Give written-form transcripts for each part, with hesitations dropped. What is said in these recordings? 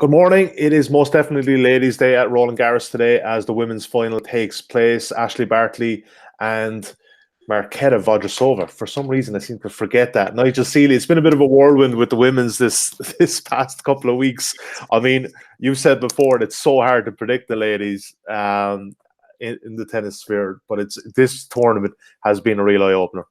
Good morning. It is most definitely Ladies' Day at Roland Garros today as the women's final takes place. Ashleigh Barty and Marketa Vondrousova. For some reason, I seem to forget that. Nigel Seeley. It's been a bit of a whirlwind with the women's this past couple of weeks. I mean, you've said before that it's so hard to predict the ladies in the tennis sphere, but this tournament has been a real eye opener.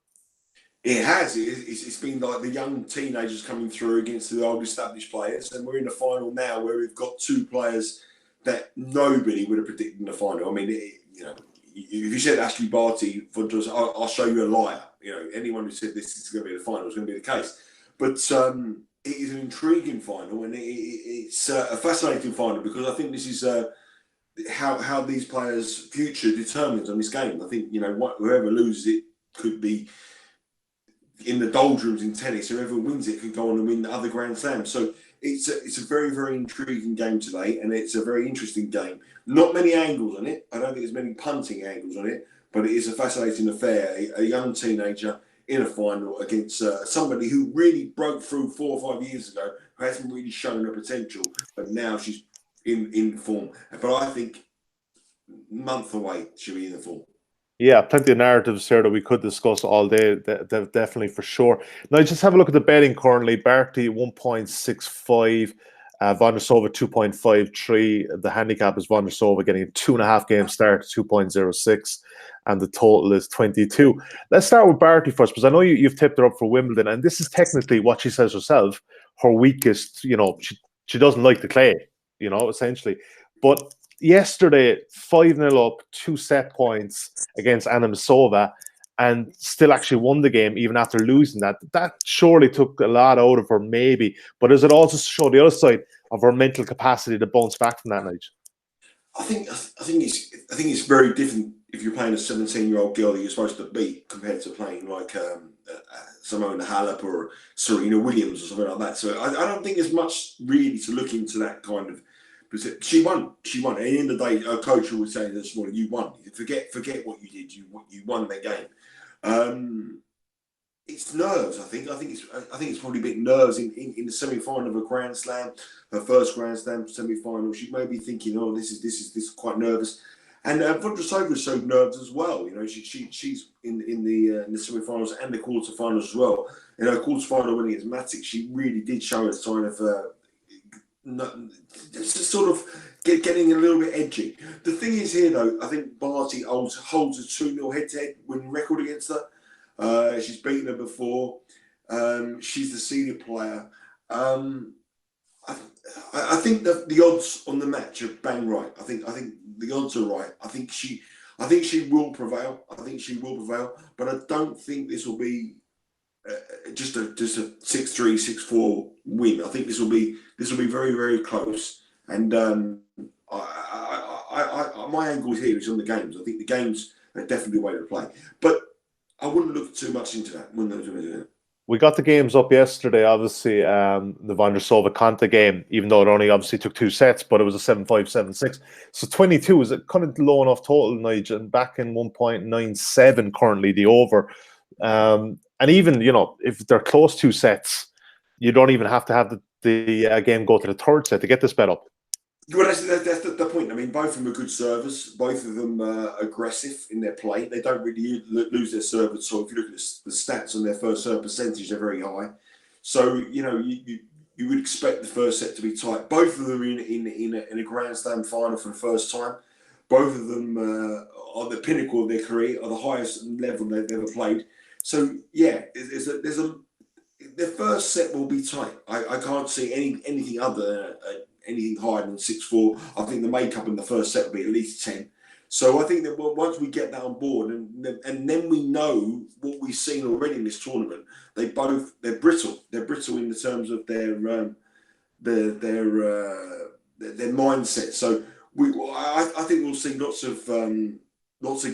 It has. It's been like the young teenagers coming through against the old established players, and we're in the final now where we've got two players that nobody would have predicted in the final. I mean, if you said Ashleigh Barty, I'll show you a liar. Anyone who said this is going to be the final is going to be the case. But it is an intriguing final, and it's a fascinating final because I think this is how these players' future determines on this game. I think whoever loses it could be in the doldrums in tennis. Whoever wins it could go on and win the other Grand Slams. So it's a very, very intriguing game today, and it's a very interesting game. Not many angles on it. I don't think there's many punting angles on it, but it is a fascinating affair. A young teenager in a final against somebody who really broke through 4 or 5 years ago, who hasn't really shown her potential, but now she's in form. But I think month away she'll be in the form. Yeah, plenty of narratives here that we could discuss all day, definitely for sure. Now, just have a look at the betting currently. Barty 1.65, Vondrousova 2.53. The handicap is Vondrousova getting a 2.5 game start, 2.06, and the total is 22. Let's start with Barty first, because I know you've tipped her up for Wimbledon, and this is technically what she says herself, her weakest. She doesn't like the clay, essentially. But yesterday, 5-0 up, 2 set points against Vondrousova, and still actually won the game even after losing that. That surely took a lot out of her, maybe. But does it also show the other side of her mental capacity to bounce back from that night? I think it's very different if you're playing a 17-year-old girl that you're supposed to beat compared to playing like Simona Halep or Serena Williams or something like that. So I don't think there's much really to look into that kind of. She won. At the end of the day, her coach was saying this morning, "You won. Forget what you did. You won that game." It's nerves. I think it's probably a bit nerves in the semi-final of a Grand Slam, her first Grand Slam semi-final. She may be thinking, "Oh, this is quite nervous." And Vondrousova showed nerves as well. She's in the semi-finals and the quarterfinals as well. In her quarterfinal winning against Matic, she really did show a sign of. Just sort of getting a little bit edgy. The thing is here, though, I think Barty holds a 2-0 head-to-head winning record against her. She's beaten her before. She's the senior player. I think that the odds on the match are bang right. I think the odds are right. I think she will prevail. But I don't think this will be just a 6-3, 6-4 win. I think this will be very, very close. And my angle here is on the games. I think the games are definitely the way to play. But I wouldn't look too much into that. We got the games up yesterday, obviously, the Vondrousova-Konta game, even though it only obviously took 2 sets, but it was a 7-5, 7-6. So 22 is a kind of low enough total, Nigel, and back in 1.97 currently, the over. And even, if they're close 2 sets, you don't even have to have the game go to the 3rd set to get this bet up. Well, that's the point. I mean, both of them are good servers. Both of them are aggressive in their play. They don't really lose their serve at all. If you look at the stats on their first serve percentage, they're very high. So, you would expect the first set to be tight. Both of them are in a Grand Slam final for the first time. Both of them are the pinnacle of their career, are the highest level they've ever played. So, yeah, the first set will be tight. I can't see anything other than anything higher than 6-4. I think the makeup in the first set will be at least 10. So I think that once we get that on board, and then we know what we've seen already in this tournament, they're brittle. They're brittle in the terms of their mindset. So I think we'll see lots of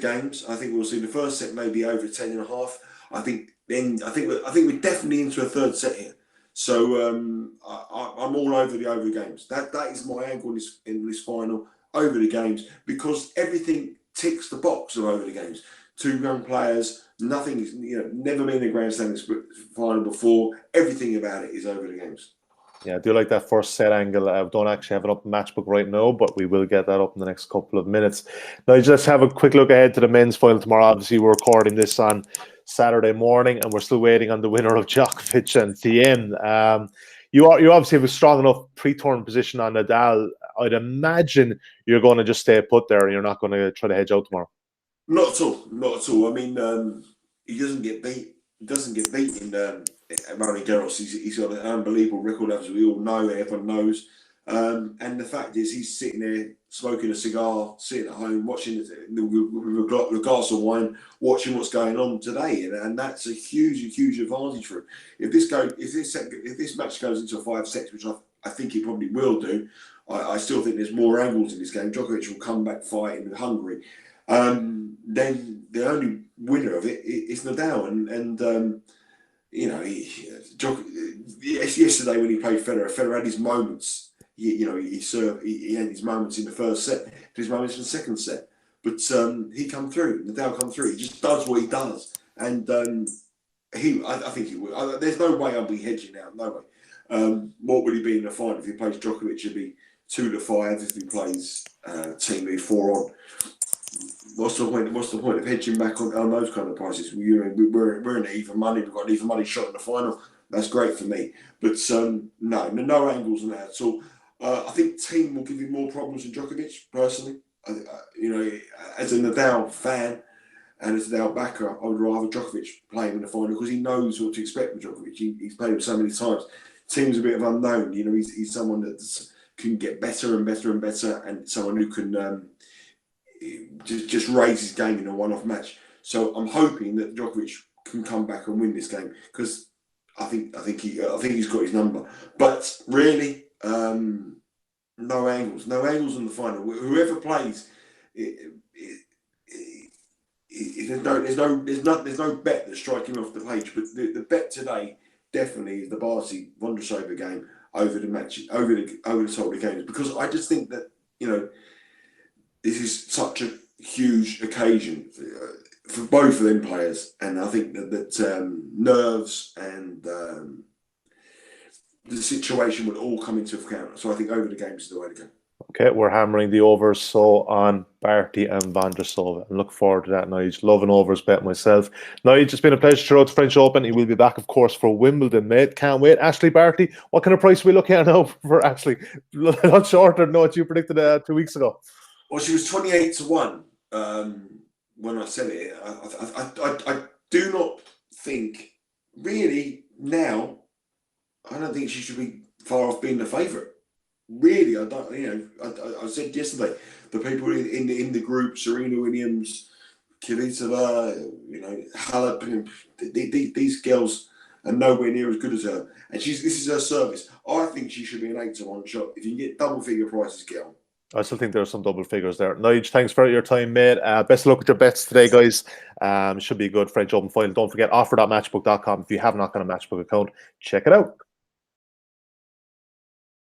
games. I think we'll see the first set maybe over 10.5. I think we're definitely into a 3rd set here. So I'm all over the over games. That is my angle in this final, over the games, because everything ticks the box of over the games. 2 young players, nothing, never been in a Grand Slam final before. Everything about it is over the games. Yeah, I do like that first set angle. I don't actually have it up in Matchbook right now, but we will get that up in the next couple of minutes. Now, just have a quick look ahead to the men's final tomorrow. Obviously, we're recording this on Saturday morning, and we're still waiting on the winner of Djokovic and Thiem. You obviously have a strong enough pre-tournament position on Nadal. I'd imagine you're going to just stay put there, and you're not going to try to hedge out tomorrow. Not at all. Not at all. I mean, he doesn't get beat. He doesn't get beat in Roland Garros. He's got an unbelievable record, as we all know. Everyone knows. And the fact is, he's sitting there smoking a cigar, sitting at home, watching with a glass of wine, watching what's going on today, and that's a huge advantage for him. If this match goes into 5 sets, which I think it probably will do, I still think there's more angles in this game. Djokovic will come back fighting hungry. Then the only winner of it is Nadal, and you know, yesterday when he played Federer had his moments. He had his moments in the first set, his moments in the second set, but he come through. Nadal come through. He just does what he does, and I think he will. There's no way I'll be hedging out. No way. What would he be in the final if he plays Djokovic? It'd be 2-5. If he plays Team 4 on. What's the point of hedging back on those kind of prices? We're in even money. We've got an even money shot in the final. That's great for me. But no angles on that at all. I think Team will give you more problems than Djokovic, personally. As a Nadal fan and as a Nadal backer, I would rather Djokovic play him in the final because he knows what to expect from Djokovic. He's played him so many times. Team's a bit of unknown. You know, he's someone that can get better and better and better, and someone who can just raise his game in a one-off match. So I'm hoping that Djokovic can come back and win this game because I think he's got his number. But really, no angles on the final. Whoever plays, there's no bet that's striking off the page. But the bet today definitely is the Barty Vondrousova game over the match, over the total games, because I just think that this is such a huge occasion for both of them players, and I think that nerves and the situation will all come into account. So I think over the games is the way to go. Okay, we're hammering the overs so on Barty and Vondrousova. And look forward to that, Nigel. Love an overs bet myself. Nigel, it's been a pleasure to throw the French Open. He will be back, of course, for Wimbledon, mate. Can't wait. Ashleigh Barty, what kind of price are we looking at now for Ashleigh? Not shorter than what you predicted 2 weeks ago. Well, she was 28-1 when I said it. I do not think, really, now, I don't think she should be far off being the favourite. Really, I don't. I said yesterday, the people in the group, Serena Williams, Kvitova, Halep, these girls are nowhere near as good as her. And this is her service. I think she should be an 8-1 shot. If you can get double figure prices, get on. I still think there are some double figures there. Nigel, thanks for your time, mate. Best of luck with your bets today, guys. Should be a good French Open final. Don't forget, offer.matchbook.com. If you have not got a Matchbook account, check it out.